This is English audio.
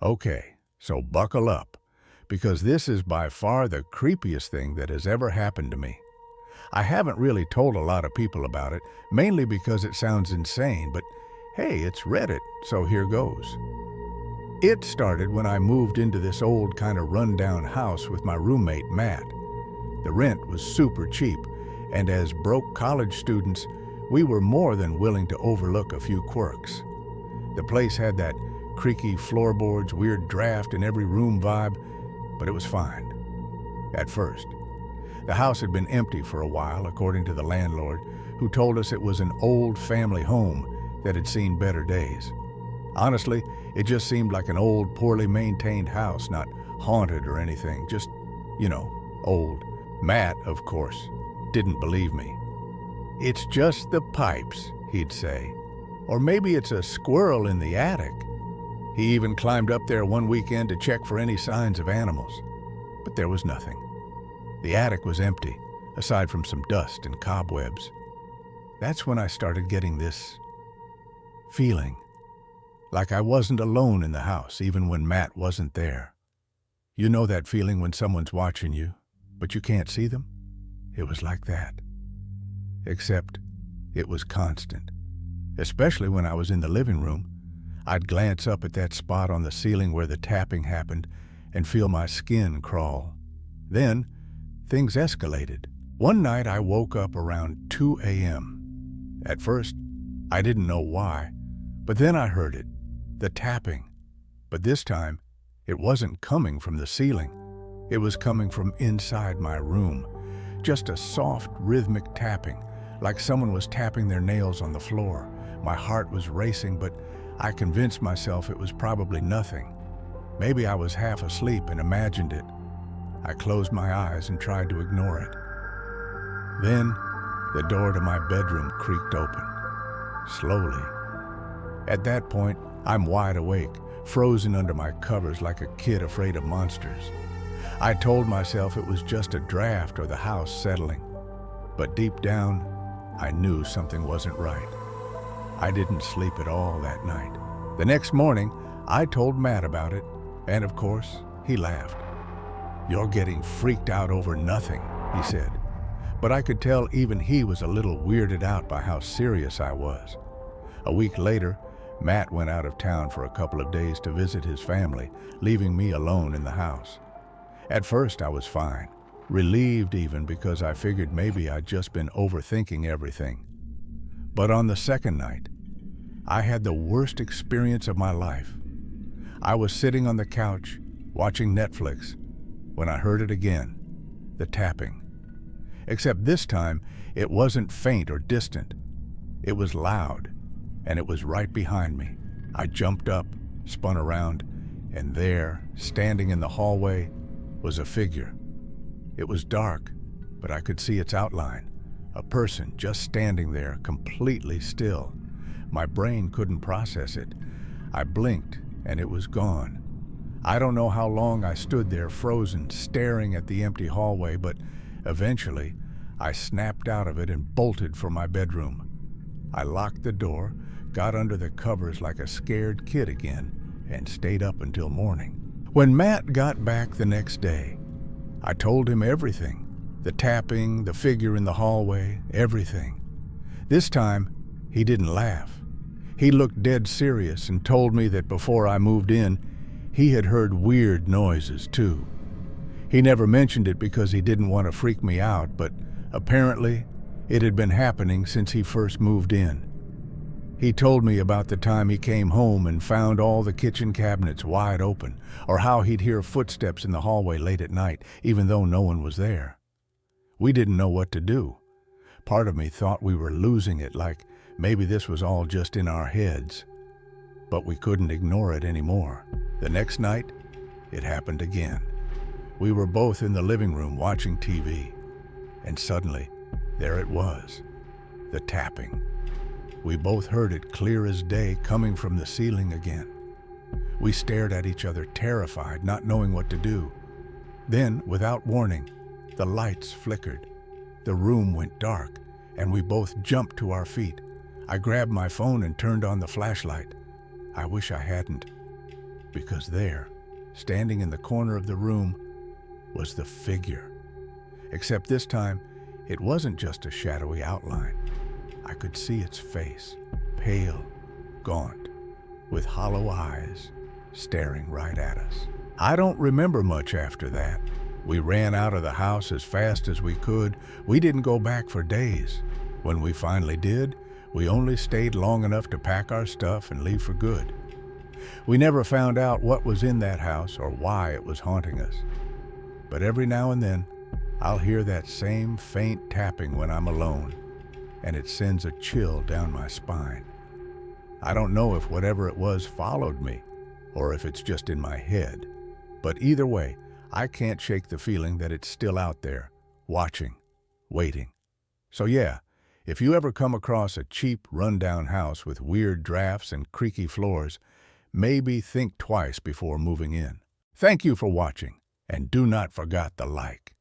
Okay, so buckle up, because this is by far the creepiest thing that has ever happened to me. I haven't really told a lot of people about it, mainly because it sounds insane, but hey, it's Reddit, so here goes. It started when I moved into this old kind of rundown house with my roommate, Matt. The rent was super cheap, and as broke college students, we were more than willing to overlook a few quirks. The place had that creaky floorboards, weird draft in every room vibe, but it was fine. At first. The house had been empty for a while, according to the landlord, who told us it was an old family home that had seen better days. Honestly, it just seemed like an old, poorly maintained house, not haunted or anything, just, old. Matt, of course, didn't believe me. "It's just the pipes," he'd say. "Or maybe it's a squirrel in the attic." He even climbed up there one weekend to check for any signs of animals. But there was nothing. The attic was empty, aside from some dust and cobwebs. That's when I started getting this feeling, like I wasn't alone in the house, even when Matt wasn't there. You know that feeling when someone's watching you, but you can't see them? It was like that. Except it was constant. Especially when I was in the living room, I'd glance up at that spot on the ceiling where the tapping happened and feel my skin crawl. Then, things escalated. One night I woke up around 2 a.m. At first, I didn't know why, but then I heard it, the tapping. But this time, it wasn't coming from the ceiling. It was coming from inside my room. Just a soft, rhythmic tapping, like someone was tapping their nails on the floor. My heart was racing, but I convinced myself it was probably nothing. Maybe I was half asleep and imagined it. I closed my eyes and tried to ignore it. Then, the door to my bedroom creaked open, slowly. At that point, I'm wide awake, frozen under my covers like a kid afraid of monsters. I told myself it was just a draft or the house settling. But deep down, I knew something wasn't right. I didn't sleep at all that night. The next morning, I told Matt about it, and of course, he laughed. "You're getting freaked out over nothing," he said. But I could tell even he was a little weirded out by how serious I was. A week later, Matt went out of town for a couple of days to visit his family, leaving me alone in the house. At first, I was fine, relieved even because I figured maybe I'd just been overthinking everything. But on the second night, I had the worst experience of my life. I was sitting on the couch, watching Netflix, when I heard it again, the tapping. Except this time, it wasn't faint or distant. It was loud, and it was right behind me. I jumped up, spun around, and there, standing in the hallway, was a figure. It was dark, but I could see its outline. A person just standing there, completely still. My brain couldn't process it. I blinked, and it was gone. I don't know how long I stood there frozen, staring at the empty hallway, but eventually, I snapped out of it and bolted for my bedroom. I locked the door, got under the covers like a scared kid again, and stayed up until morning. When Matt got back the next day, I told him everything. The tapping, the figure in the hallway, everything. This time, he didn't laugh. He looked dead serious and told me that before I moved in, he had heard weird noises too. He never mentioned it because he didn't want to freak me out, but apparently, it had been happening since he first moved in. He told me about the time he came home and found all the kitchen cabinets wide open, or how he'd hear footsteps in the hallway late at night, even though no one was there. We didn't know what to do. Part of me thought we were losing it, like maybe this was all just in our heads. But we couldn't ignore it anymore. The next night, it happened again. We were both in the living room watching TV, and suddenly, there it was, the tapping. We both heard it clear as day coming from the ceiling again. We stared at each other, terrified, not knowing what to do. Then, without warning, the lights flickered. The room went dark, and we both jumped to our feet. I grabbed my phone and turned on the flashlight. I wish I hadn't. because there, standing in the corner of the room, was the figure. Except this time, it wasn't just a shadowy outline. I could see its face, pale, gaunt, with hollow eyes, staring right at us. I don't remember much after that. We ran out of the house as fast as we could. We didn't go back for days. When we finally did, we only stayed long enough to pack our stuff and leave for good. We never found out what was in that house or why it was haunting us. But every now and then, I'll hear that same faint tapping when I'm alone, and it sends a chill down my spine. I don't know if whatever it was followed me, or if it's just in my head. But either way, I can't shake the feeling that it's still out there, watching, waiting. So yeah, if you ever come across a cheap, run-down house with weird drafts and creaky floors, maybe think twice before moving in. Thank you for watching, and do not forget the like.